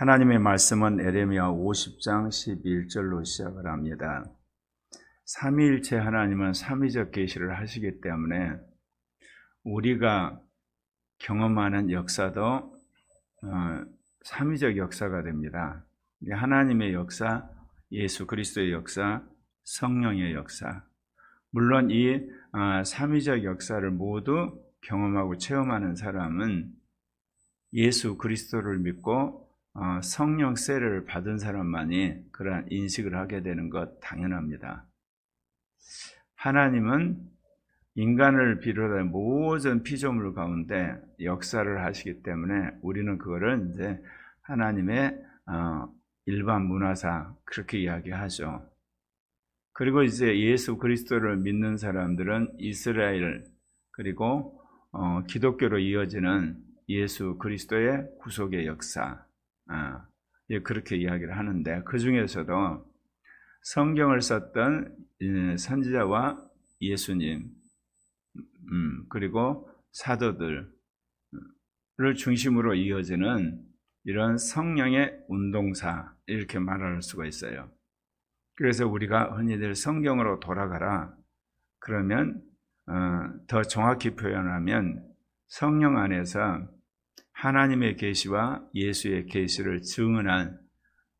하나님의 말씀은 에레미야 50장 11절로 시작을 합니다. 삼위일체 하나님은 삼위적 계시를 하시기 때문에 우리가 경험하는 역사도 삼위적 역사가 됩니다. 하나님의 역사, 예수 그리스도의 역사, 성령의 역사. 물론 이 삼위적 역사를 모두 경험하고 체험하는 사람은 예수 그리스도를 믿고 성령 세례를 받은 사람만이 그러한 인식을 하게 되는 것 당연합니다. 하나님은 인간을 비롯한 모든 피조물 가운데 역사를 하시기 때문에 우리는 그거를 이제 하나님의 일반 문화사 그렇게 이야기하죠. 그리고 이제 예수 그리스도를 믿는 사람들은 이스라엘 그리고 기독교로 이어지는 예수 그리스도의 구속의 역사 그렇게 이야기를 하는데 그 중에서도 성경을 썼던 선지자와 예수님 그리고 사도들을 중심으로 이어지는 이런 성령의 운동사 이렇게 말할 수가 있어요. 그래서 우리가 흔히들 성경으로 돌아가라 그러면 더 정확히 표현하면 성령 안에서 하나님의 계시와 예수의 계시를 증언한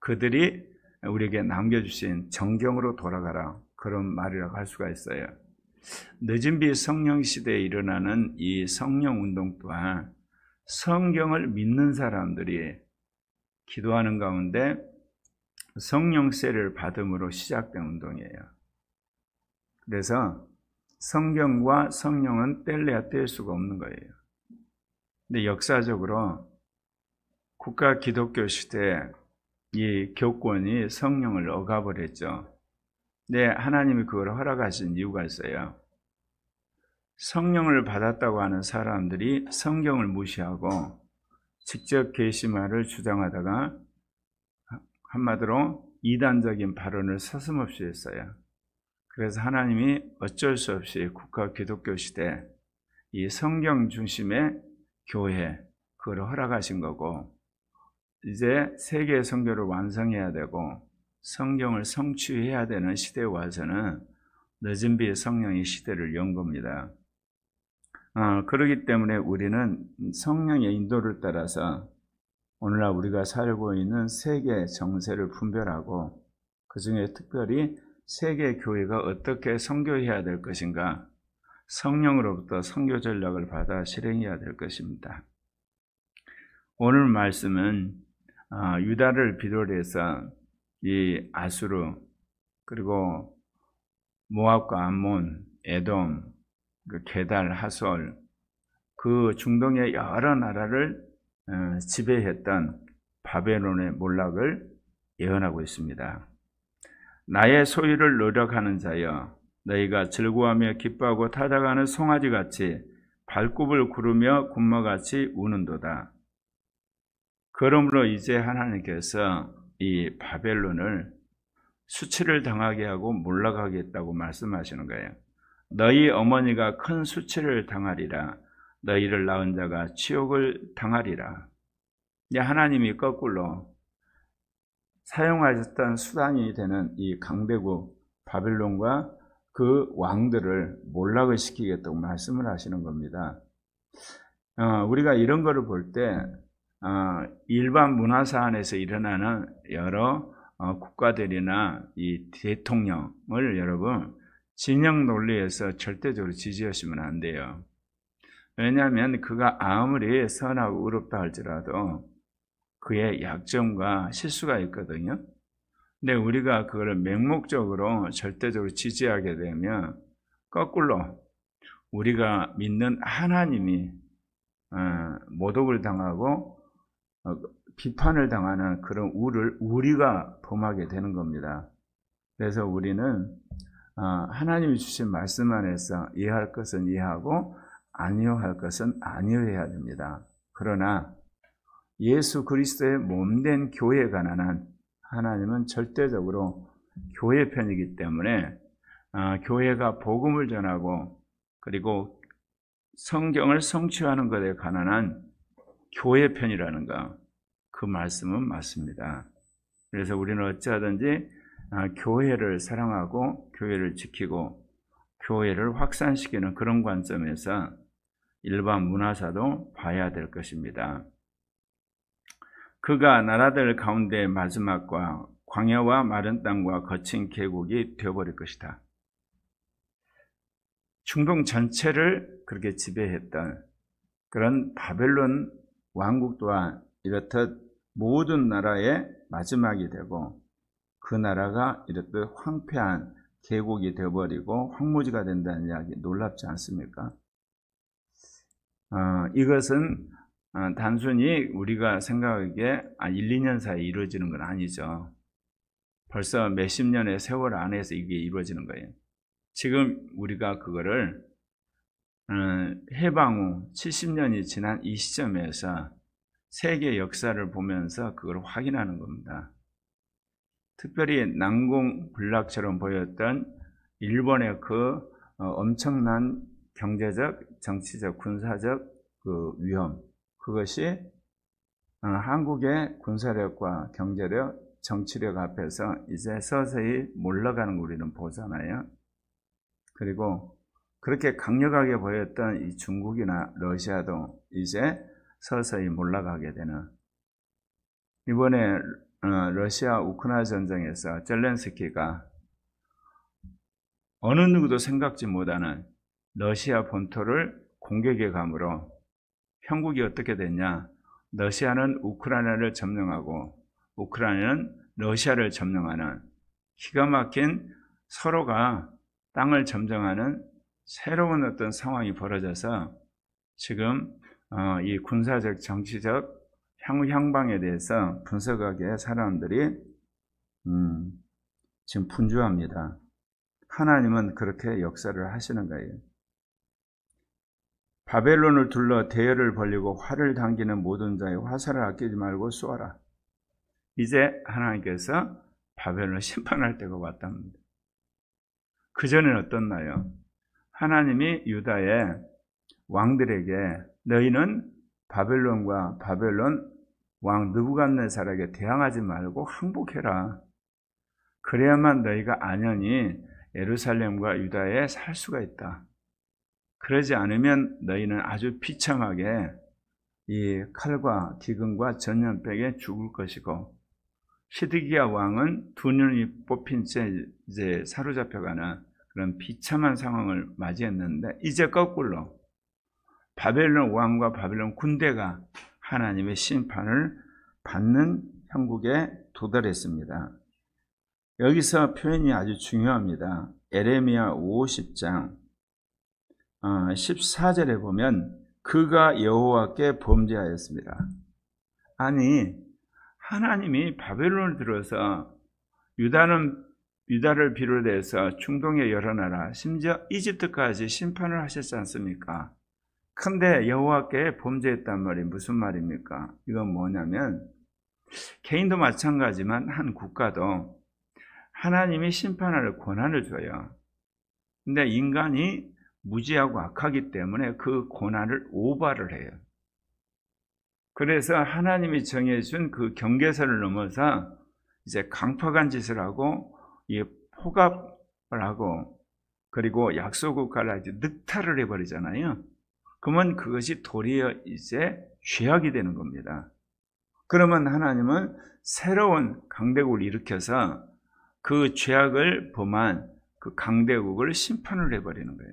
그들이 우리에게 남겨주신 정경으로 돌아가라 그런 말이라고 할 수가 있어요. 늦은비 성령 시대에 일어나는 이 성령 운동 또한 성경을 믿는 사람들이 기도하는 가운데 성령 세례를 받음으로 시작된 운동이에요. 그래서 성경과 성령은 뗄래야 뗄 수가 없는 거예요. 근데 역사적으로 국가 기독교 시대에 이 교권이 성령을 억압을 근데 하나님이 그걸 허락하신 이유가 있어요. 성령을 받았다고 하는 사람들이 성경을 무시하고 직접 계시말을 주장하다가 한마디로 이단적인 발언을 서슴없이 했어요. 그래서 하나님이 어쩔 수 없이 국가 기독교 시대 이 성경 중심의 교회 그걸 허락하신 거고 이제 세계 선교를 완성해야 되고 성경을 성취해야 되는 시대에 와서는 늦은 비의 성령의 시대를 연 겁니다. 그렇기 때문에 우리는 성령의 인도를 따라서 오늘날 우리가 살고 있는 세계 정세를 분별하고 그 중에 특별히 세계 교회가 어떻게 선교해야 될 것인가 성령으로부터 선교 전략을 받아 실행해야 될 것입니다. 오늘 말씀은 유다를 비롯 해서 이 아수르 그리고 모압과 암몬, 에돔, 게달, 하솔 그 중동의 여러 나라를 지배했던 바벨론의 몰락을 예언하고 있습니다. 나의 소유를 노력하는 자여 너희가 즐거워하며 기뻐하고 타다가는 송아지같이 발굽을 구르며 군마같이 우는도다. 그러므로 이제 하나님께서 이 바벨론을 수치를 당하게 하고 몰락하겠다고 말씀하시는 거예요. 너희 어머니가 큰 수치를 당하리라. 너희를 낳은 자가 치욕을 당하리라. 하나님이 거꾸로 사용하셨던 수단이 되는 이 강대국 바벨론과 그 왕들을 몰락을 시키겠다고 말씀을 하시는 겁니다. 우리가 이런 거를 볼 때 일반 문화사 안에서 일어나는 여러 국가들이나 이 대통령을 여러분 진영 논리에서 절대적으로 지지하시면 안 돼요. 왜냐하면 그가 아무리 선하고 의롭다 할지라도 그의 약점과 실수가 있거든요. 근데 우리가 그걸 맹목적으로 절대적으로 지지하게 되면 거꾸로 우리가 믿는 하나님이 모독을 당하고 비판을 당하는 그런 우를 우리가 범하게 되는 겁니다. 그래서 우리는 하나님이 주신 말씀 안에서 이해할 것은 이해하고 아니어할 것은 아니어야 됩니다. 그러나 예수 그리스도의 몸된 교회에 관한 한 하나님은 절대적으로 교회 편이기 때문에 교회가 복음을 전하고 그리고 성경을 성취하는 것에 관한 한 교회 편이라는 것 그 말씀은 맞습니다. 그래서 우리는 어찌하든지 교회를 사랑하고 교회를 지키고 교회를 확산시키는 그런 관점에서 일반 문화사도 봐야 될 것입니다. 그가 나라들 가운데 마지막과 광야와 마른 땅과 거친 계곡이 되어버릴 것이다. 중동 전체를 그렇게 지배했던 그런 바벨론 왕국 또한 이렇듯 모든 나라의 마지막이 되고 그 나라가 이렇듯 황폐한 계곡이 되어버리고 황무지가 된다는 이야기 놀랍지 않습니까? 이것은 단순히 우리가 생각하기에 1, 2년 사이에 이루어지는 건 아니죠. 벌써 몇십 년의 세월 안에서 이게 이루어지는 거예요. 지금 우리가 그거를 해방 후 70년이 지난 이 시점에서 세계 역사를 보면서 그걸 확인하는 겁니다. 특별히 난공불락처럼 보였던 일본의 그 엄청난 경제적, 정치적, 군사적 그 위험, 그것이 한국의 군사력과 경제력, 정치력 앞에서 이제 서서히 몰락하는 거 우리는 보잖아요. 그리고 그렇게 강력하게 보였던 이 중국이나 러시아도 이제 서서히 몰락하게 되는, 이번에 러시아 우크라이나 전쟁에서 젤렌스키가 어느 누구도 생각지 못하는 러시아 본토를 공격해 감으로 형국이 어떻게 됐냐? 러시아는 우크라이나를 점령하고 우크라이나는 러시아를 점령하는 기가 막힌 서로가 땅을 점령하는 새로운 어떤 상황이 벌어져서 지금 이 군사적, 정치적 향방에 대해서 분석하기에 사람들이 지금 분주합니다. 하나님은 그렇게 역사를 하시는 거예요. 바벨론을 둘러 대열을 벌리고 활을 당기는 모든 자의 화살을 아끼지 말고 쏘아라. 이제 하나님께서 바벨론을 심판할 때가 왔답니다. 그전에는 어떻나요? 하나님이 유다의 왕들에게 너희는 바벨론과 바벨론 왕 느부갓네살에게 대항하지 말고 항복해라. 그래야만 너희가 안연히 예루살렘과 유다에 살 수가 있다. 그러지 않으면 너희는 아주 비참하게 이 칼과 기근과 전염병에 죽을 것이고, 시드기야 왕은 두 눈이 뽑힌 채 이제 사로잡혀가는 그런 비참한 상황을 맞이했는데, 이제 거꾸로 바벨론 왕과 바벨론 군대가 하나님의 심판을 받는 형국에 도달했습니다. 여기서 표현이 아주 중요합니다. 에레미야 50장 14절에 보면 그가 여호와께 범죄하였습니다. 아니, 하나님이 바벨론을 들어서 유다를 비롯해서 중동의 여러 나라, 심지어 이집트까지 심판을 하셨지 않습니까? 근데 여호와께 범죄했단 말이 무슨 말입니까? 이건 뭐냐면, 개인도 마찬가지지만 한 국가도 하나님이 심판할 권한을 줘요. 근데 인간이 무지하고 악하기 때문에 그 권한을 오버를 해요. 그래서 하나님이 정해준 그 경계선을 넘어서 이제 강팍한 짓을 하고 포갑을 하고, 그리고 약소국가를 아주 늑탈을 해버리잖아요. 그러면 그것이 도리어 이제 죄악이 되는 겁니다. 그러면 하나님은 새로운 강대국을 일으켜서 그 죄악을 범한 그 강대국을 심판을 해버리는 거예요.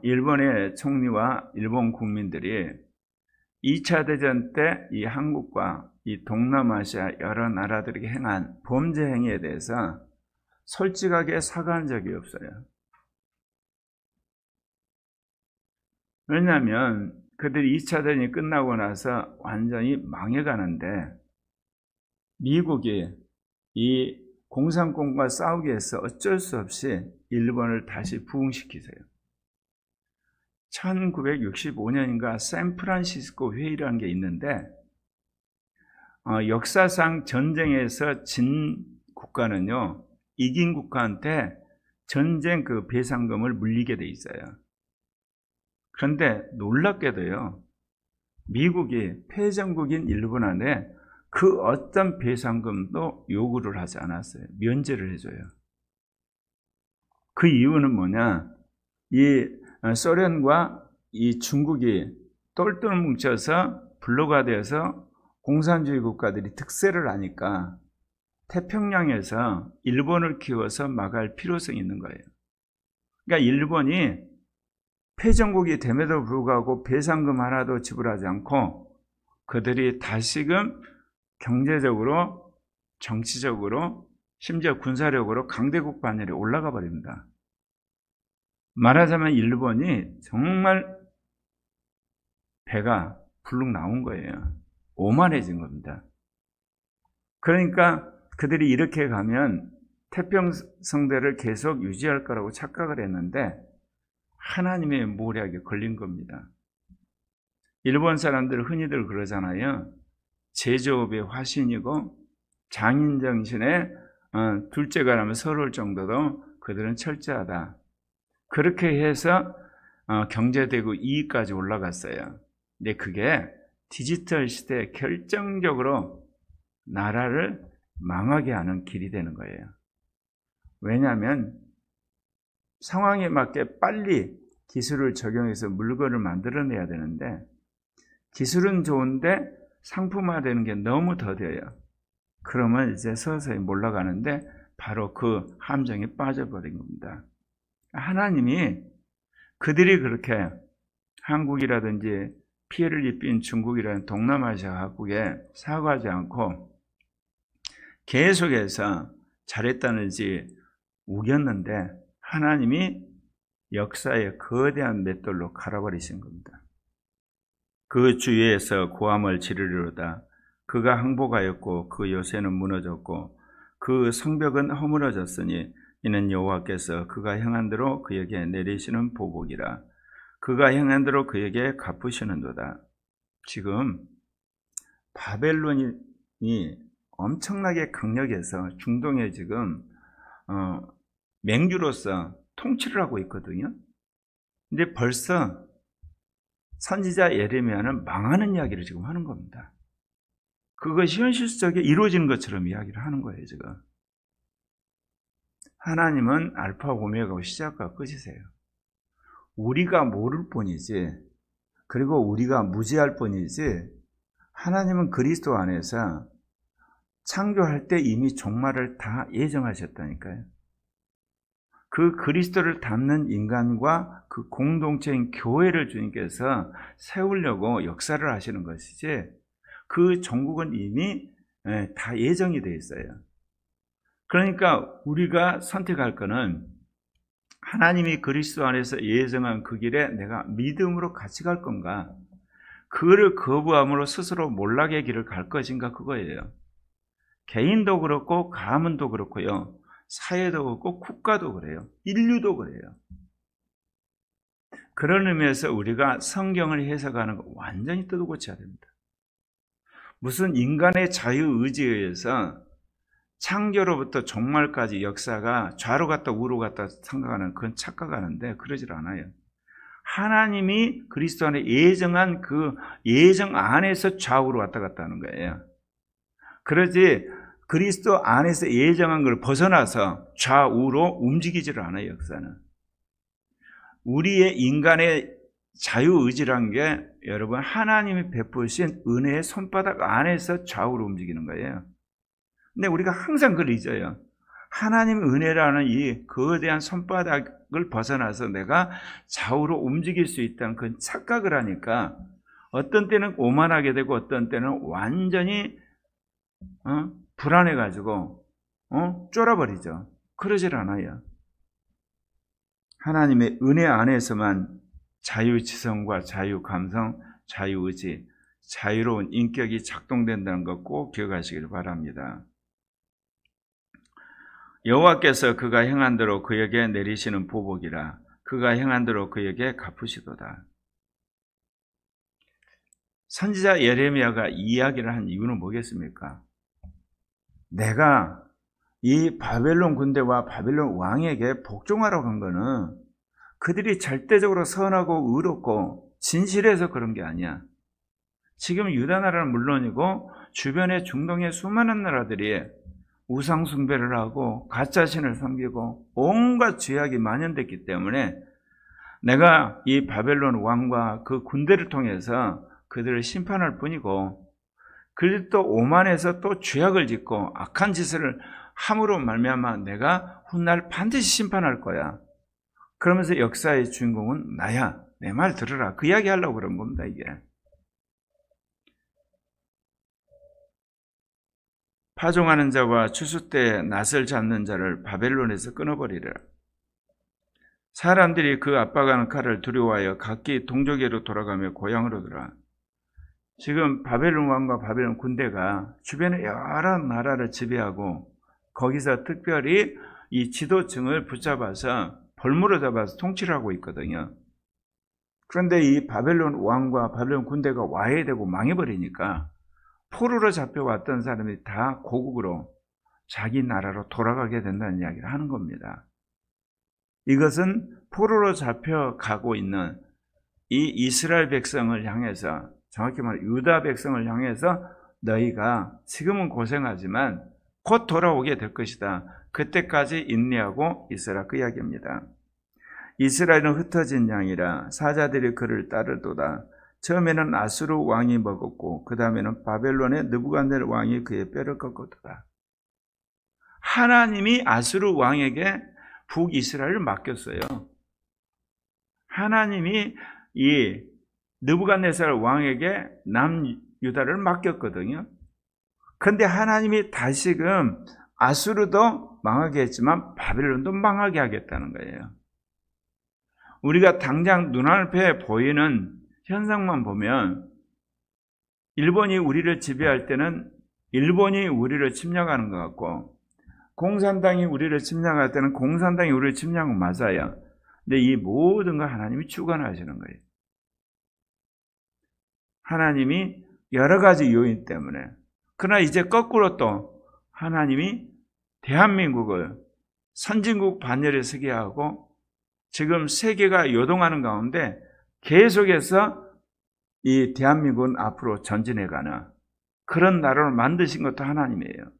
일본의 총리와 일본 국민들이 2차 대전 때 이 한국과 이 동남아시아 여러 나라들에게 행한 범죄 행위에 대해서 솔직하게 사과한 적이 없어요. 왜냐하면 그들이 2차 대전이 끝나고 나서 완전히 망해가는데, 미국이 이 공산권과 싸우기 위해서 어쩔 수 없이 일본을 다시 부흥시키세요. 1965년인가 샌프란시스코 회의라는 게 있는데, 역사상 전쟁에서 진 국가는요, 이긴 국가한테 전쟁 그 배상금을 물리게 돼 있어요. 그런데 놀랍게도요, 미국이 패전국인 일본한테 그 어떤 배상금도 요구를 하지 않았어요. 면제를 해줘요. 그 이유는 뭐냐? 이 소련과 이 중국이 똘똘 뭉쳐서 블로가 되어서 공산주의 국가들이 득세를 하니까 태평양에서 일본을 키워서 막을 필요성이 있는 거예요. 그러니까 일본이 패전국이 됨에도 불구하고 배상금 하나도 지불하지 않고 그들이 다시금 경제적으로, 정치적으로, 심지어 군사력으로 강대국 반열에 올라가 버립니다. 말하자면 일본이 정말 배가 불룩 나온 거예요. 오만해진 겁니다. 그러니까 그들이 이렇게 가면 태평성대를 계속 유지할 거라고 착각을 했는데 하나님의 모략에 걸린 겁니다. 일본 사람들 흔히들 그러잖아요. 제조업의 화신이고 장인정신의 둘째가라면 서러울 정도로 그들은 철저하다. 그렇게 해서 경제되고 이익까지 올라갔어요. 근데 그게 디지털 시대에 결정적으로 나라를 망하게 하는 길이 되는 거예요. 왜냐하면 상황에 맞게 빨리 기술을 적용해서 물건을 만들어내야 되는데 기술은 좋은데 상품화되는 게 너무 더뎌요. 그러면 이제 서서히 몰라가는데 바로 그 함정에 빠져버린 겁니다. 하나님이 그들이 그렇게 한국이라든지 피해를 입힌 중국이라는 동남아시아 각국에 사과하지 않고 계속해서 잘했다는지 우겼는데 하나님이 역사의 거대한 맷돌로 갈아버리신 겁니다. 그 주위에서 고함을 지르리로다. 그가 항복하였고 그 요새는 무너졌고 그 성벽은 허물어졌으니 이는 여호와께서 그가 행한 대로 그에게 내리시는 보복이라. 그가 행한 대로 그에게 갚으시는도다. 지금 바벨론이 엄청나게 강력해서 중동에 지금 맹주로서 통치를 하고 있거든요. 근데 벌써 선지자 예레미야는 망하는 이야기를 지금 하는 겁니다. 그것이 현실 속에 이루어지는 것처럼 이야기를 하는 거예요, 지금. 하나님은 알파 오메가고 시작과 끝이세요. 우리가 모를 뿐이지, 그리고 우리가 무지할 뿐이지, 하나님은 그리스도 안에서 창조할 때 이미 종말을 다 예정하셨다니까요. 그 그리스도를 닮는 인간과 그 공동체인 교회를 주님께서 세우려고 역사를 하시는 것이지 그 종국은 이미 다 예정이 되어 있어요. 그러니까 우리가 선택할 거는 하나님이 그리스도 안에서 예정한 그 길에 내가 믿음으로 같이 갈 건가, 그를 거부함으로 스스로 몰락의 길을 갈 것인가, 그거예요. 개인도 그렇고 가문도 그렇고요, 사회도 그렇고 국가도 그래요. 인류도 그래요. 그런 의미에서 우리가 성경을 해석하는 거 완전히 뜯어고쳐야 됩니다. 무슨 인간의 자유의지에 의해서 창조로부터 종말까지 역사가 좌로 갔다 우로 갔다 생각하는 그건 착각하는데 그러질 않아요. 하나님이 그리스도 안에 예정한 그 예정 안에서 좌우로 왔다 갔다 하는 거예요. 그러지 그리스도 안에서 예정한 걸 벗어나서 좌우로 움직이지를 않아요, 역사는. 우리의 인간의 자유의지란 게 여러분 하나님이 베푸신 은혜의 손바닥 안에서 좌우로 움직이는 거예요. 근데 우리가 항상 그걸 잊어요. 하나님의 은혜라는 이 거대한 손바닥을 벗어나서 내가 좌우로 움직일 수 있다는 그런 착각을 하니까 어떤 때는 오만하게 되고 어떤 때는 완전히 불안해가지고 쫄아버리죠. 그러질 않아요. 하나님의 은혜 안에서만 자유지성과 자유감성, 자유의지, 자유로운 인격이 작동된다는 것 꼭 기억하시길 바랍니다. 여호와께서 그가 행한 대로 그에게 내리시는 보복이라. 그가 행한 대로 그에게 갚으시도다. 선지자 예레미야가 이 이야기를 한 이유는 뭐겠습니까? 내가 이 바벨론 군대와 바벨론 왕에게 복종하라고 한 거는 그들이 절대적으로 선하고 의롭고 진실해서 그런 게 아니야. 지금 유다 나라는 물론이고 주변의 중동의 수많은 나라들이 우상 숭배를 하고 가짜신을 섬기고 온갖 죄악이 만연됐기 때문에 내가 이 바벨론 왕과 그 군대를 통해서 그들을 심판할 뿐이고, 그들이 또 오만해서 또 죄악을 짓고 악한 짓을 함으로 말미암아 내가 훗날 반드시 심판할 거야. 그러면서 역사의 주인공은 나야. 내 말 들으라. 그 이야기 하려고 그런 겁니다, 이게. 파종하는 자와 추수 때 낫을 잡는 자를 바벨론에서 끊어버리라. 사람들이 그 압박하는 칼을 두려워하여 각기 동족에로 돌아가며 고향으로 돌아. 지금 바벨론 왕과 바벨론 군대가 주변의 여러 나라를 지배하고 거기서 특별히 이 지도층을 붙잡아서 볼모로 잡아서 통치를 하고 있거든요. 그런데 이 바벨론 왕과 바벨론 군대가 와해되고 망해버리니까 포로로 잡혀왔던 사람이 다 고국으로 자기 나라로 돌아가게 된다는 이야기를 하는 겁니다. 이것은 포로로 잡혀가고 있는 이 이스라엘 백성을 향해서, 정확히 말해 유다 백성을 향해서 너희가 지금은 고생하지만 곧 돌아오게 될 것이다. 그때까지 인내하고 있으라, 그 이야기입니다. 이스라엘은 흩어진 양이라 사자들이 그를 따르도다. 처음에는 아수르 왕이 먹었고 그 다음에는 바벨론의 느부갓네살 왕이 그의 뼈를 꺾었도다. 하나님이 아수르 왕에게 북이스라엘을 맡겼어요. 하나님이 이 느부갓네살 왕에게 남유다를 맡겼거든요. 그런데 하나님이 다시금 아수르도 망하게 했지만 바벨론도 망하게 하겠다는 거예요. 우리가 당장 눈앞에 보이는 현상만 보면 일본이 우리를 지배할 때는 일본이 우리를 침략하는 것 같고, 공산당이 우리를 침략할 때는 공산당이 우리를 침략한 건 맞아요. 근데 이 모든 걸 하나님이 주관하시는 거예요. 하나님이 여러 가지 요인 때문에. 그러나 이제 거꾸로 또 하나님이 대한민국을 선진국 반열에 서게 하고 지금 세계가 요동하는 가운데 계속해서 이 대한민국은 앞으로 전진해가는 그런 나라를 만드신 것도 하나님이에요.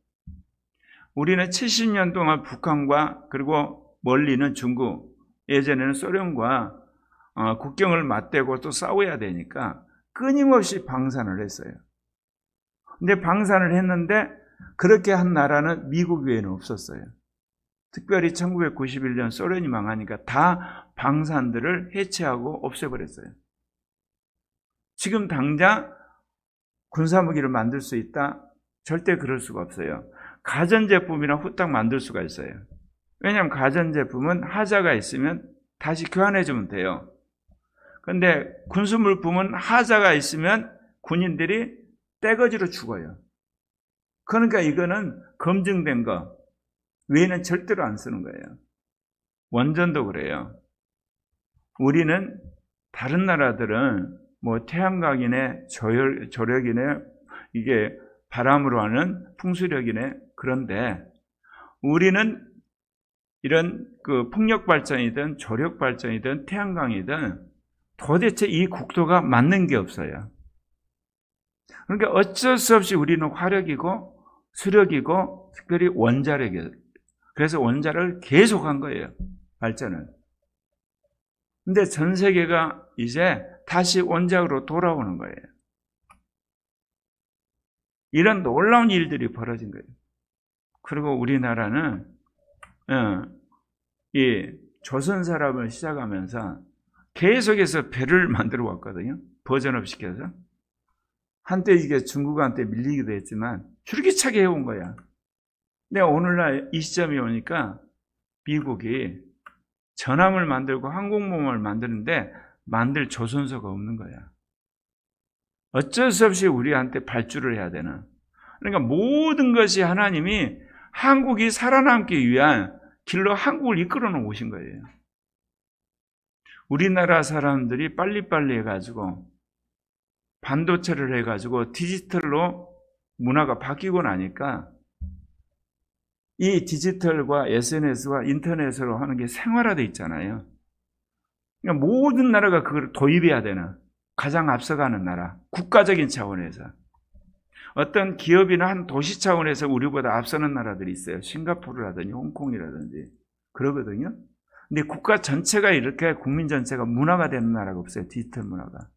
우리는 70년 동안 북한과 그리고 멀리는 중국, 예전에는 소련과 국경을 맞대고 또 싸워야 되니까 끊임없이 방산을 했어요. 근데 방산을 했는데 그렇게 한 나라는 미국 외에는 없었어요. 특별히 1991년 소련이 망하니까 다 방산들을 해체하고 없애버렸어요. 지금 당장 군사무기를 만들 수 있다? 절대 그럴 수가 없어요. 가전제품이나 후딱 만들 수가 있어요. 왜냐하면 가전제품은 하자가 있으면 다시 교환해주면 돼요. 그런데 군수물품은 하자가 있으면 군인들이 떼거지로 죽어요. 그러니까 이거는 검증된 거 외에는 절대로 안 쓰는 거예요. 원전도 그래요. 우리는 다른 나라들은 뭐 태양광이네, 조력이네, 이게 바람으로 하는 풍수력이네. 그런데 우리는 이런 그 풍력 발전이든 조력 발전이든 태양광이든 도대체 이 국토가 맞는 게 없어요. 그러니까 어쩔 수 없이 우리는 화력이고 수력이고 특별히 원자력이에요. 그래서 원자력을 계속한 거예요, 발전을. 근데 전 세계가 이제 다시 원자력으로 돌아오는 거예요. 이런 놀라운 일들이 벌어진 거예요. 그리고 우리나라는 이 조선 사람을 시작하면서 계속해서 배를 만들어 왔거든요. 버전업 시켜서. 한때 이게 중국한테 밀리기도 했지만 줄기차게 해온 거야. 근데 오늘날 이 시점이 오니까 미국이 전함을 만들고 항공모함을 만드는데 만들 조선소가 없는 거야. 어쩔 수 없이 우리한테 발주를 해야 되는. 그러니까 모든 것이 하나님이 한국이 살아남기 위한 길로 한국을 이끌어 놓으신 거예요. 우리나라 사람들이 빨리빨리 해가지고 반도체를 해가지고 디지털로 문화가 바뀌고 나니까 이 디지털과 SNS와 인터넷으로 하는 게 생활화되어 있잖아요. 그러니까 모든 나라가 그걸 도입해야 되는. 가장 앞서가는 나라, 국가적인 차원에서. 어떤 기업이나 한 도시 차원에서 우리보다 앞서는 나라들이 있어요. 싱가포르라든지 홍콩이라든지 그러거든요. 근데 국가 전체가 이렇게 국민 전체가 문화가 되는 나라가 없어요. 디지털 문화가.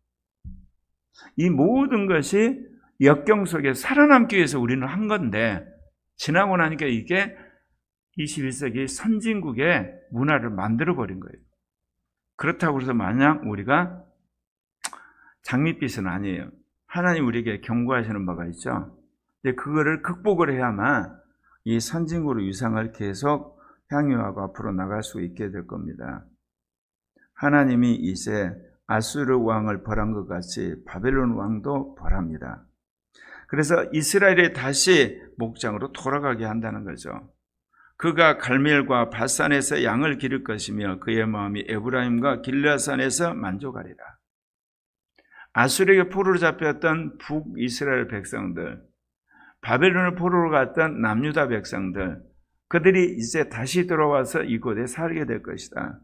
이 모든 것이 역경 속에 살아남기 위해서 우리는 한 건데 지나고 나니까 이게 21세기 선진국의 문화를 만들어버린 거예요. 그렇다고 해서 마냥 우리가 장밋빛은 아니에요. 하나님 우리에게 경고하시는 바가 있죠. 근데 그거를 극복을 해야만 이 선진국의 위상을 계속 향유하고 앞으로 나갈 수 있게 될 겁니다. 하나님이 이제 아수르 왕을 벌한 것 같이 바벨론 왕도 벌합니다. 그래서 이스라엘이 다시 목장으로 돌아가게 한다는 거죠. 그가 갈멜과 바산에서 양을 기를 것이며 그의 마음이 에브라임과 길르앗산에서 만족하리라. 아수르에게 포로로 잡혔던 북이스라엘 백성들, 바벨론을 포로로 갔던 남유다 백성들, 그들이 이제 다시 돌아와서 이곳에 살게 될 것이다.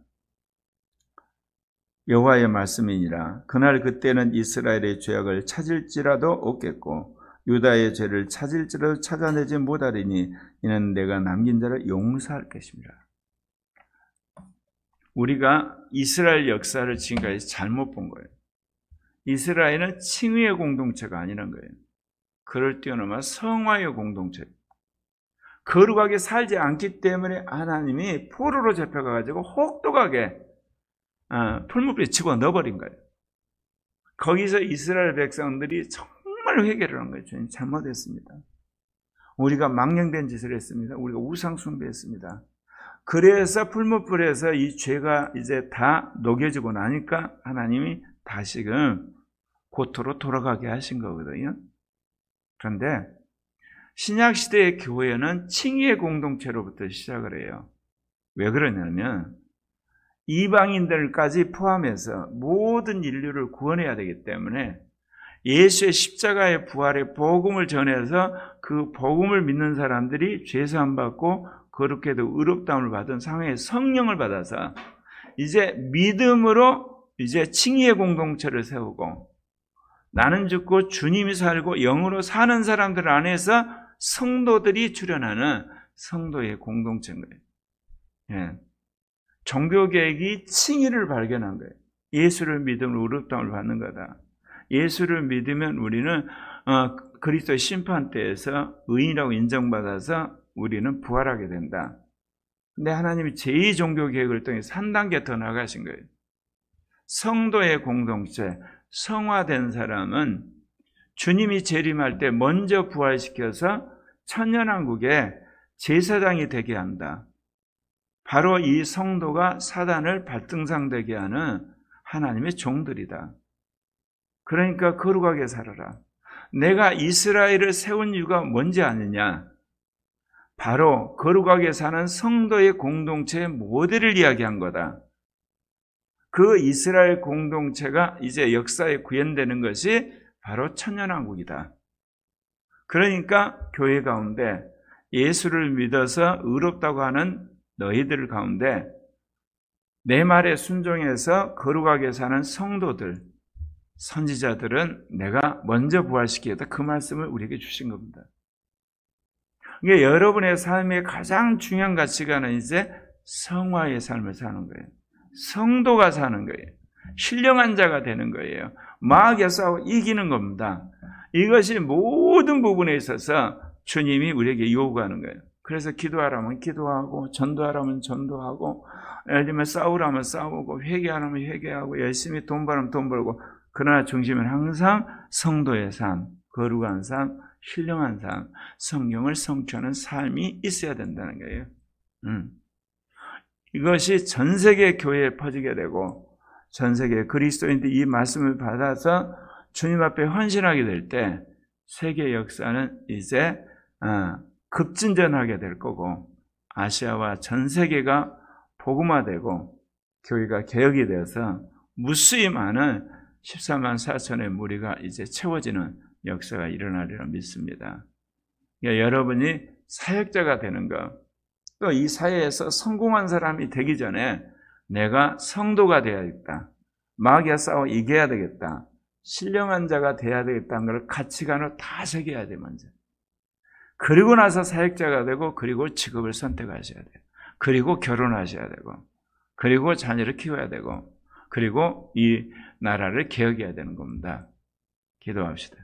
여호와의 말씀이니라. 그날 그때는 이스라엘의 죄악을 찾을지라도 없겠고 유다의 죄를 찾을지라도 찾아내지 못하리니 이는 내가 남긴 자를 용서할 것입니다. 우리가 이스라엘 역사를 지금까지 잘못 본 거예요. 이스라엘은 칭의의 공동체가 아니란 거예요. 그를 뛰어넘어 성화의 공동체. 거룩하게 살지 않기 때문에 하나님이 포로로 잡혀가지고 혹독하게 풀무불에 집어넣어버린 거예요. 거기서 이스라엘 백성들이 정말 회개를 한 거예요. 주님 잘못했습니다. 우리가 망령된 짓을 했습니다. 우리가 우상 숭배했습니다. 그래서 풀무불에서 이 죄가 이제 다 녹여지고 나니까 하나님이 다시금 고토로 돌아가게 하신 거거든요. 그런데 신약시대의 교회는 칭의의 공동체로부터 시작을 해요. 왜 그러냐면 이방인들까지 포함해서 모든 인류를 구원해야 되기 때문에 예수의 십자가의 부활의 복음을 전해서 그 복음을 믿는 사람들이 죄사함 받고 거룩해도 의롭다움을 받은 상회의 성령을 받아서 이제 믿음으로 이제 칭의의 공동체를 세우고 나는 죽고 주님이 살고 영으로 사는 사람들 안에서 성도들이 출현하는 성도의 공동체인 거예요. 예. 종교개혁이 칭의를 발견한 거예요. 예수를 믿으면 의롭다움을 받는 거다. 예수를 믿으면 우리는 그리스도의 심판대에서 의인이라고 인정받아서 우리는 부활하게 된다. 근데 하나님이 제2종교개혁을 통해서 한 단계 더 나가신 거예요. 성도의 공동체, 성화된 사람은 주님이 재림할 때 먼저 부활시켜서 천년왕국의 제사장이 되게 한다. 바로 이 성도가 사단을 발등상되게 하는 하나님의 종들이다. 그러니까 거룩하게 살아라. 내가 이스라엘을 세운 이유가 뭔지 아느냐? 바로 거룩하게 사는 성도의 공동체의 모델을 이야기한 거다. 그 이스라엘 공동체가 이제 역사에 구현되는 것이 바로 천년왕국이다. 그러니까 교회 가운데 예수를 믿어서 의롭다고 하는 너희들 가운데 내 말에 순종해서 거룩하게 사는 성도들, 선지자들은 내가 먼저 부활시키겠다. 그 말씀을 우리에게 주신 겁니다. 이게 여러분의 삶의 가장 중요한 가치관은 이제 성화의 삶을 사는 거예요. 성도가 사는 거예요. 신령한 자가 되는 거예요. 마귀와 싸워 이기는 겁니다. 이것이 모든 부분에 있어서 주님이 우리에게 요구하는 거예요. 그래서 기도하라면 기도하고 전도하라면 전도하고 예를 들면 싸우라면 싸우고 회개하라면 회개하고 열심히 돈 벌면 돈 벌고 그러나 중심은 항상 성도의 삶, 거룩한 삶, 신령한 삶, 성령을 성취하는 삶이 있어야 된다는 거예요. 이것이 전 세계 교회에 퍼지게 되고 전 세계 그리스도인들이 이 말씀을 받아서 주님 앞에 헌신하게 될 때 세계 역사는 이제 급진전하게 될 거고 아시아와 전 세계가 복음화되고 교회가 개혁이 되어서 무수히 많은 14만 4천의 무리가 이제 채워지는 역사가 일어나리라 믿습니다. 그러니까 여러분이 사역자가 되는 것, 또 이 사회에서 성공한 사람이 되기 전에 내가 성도가 되어야겠다. 마귀와 싸워 이겨야 되겠다. 신령한 자가 돼야 되겠다는 걸 가치관을 다 새겨야 돼, 먼저. 그리고 나서 사역자가 되고, 그리고 직업을 선택하셔야 돼요. 그리고 결혼하셔야 되고, 그리고 자녀를 키워야 되고, 그리고 이 나라를 개혁해야 되는 겁니다. 기도합시다.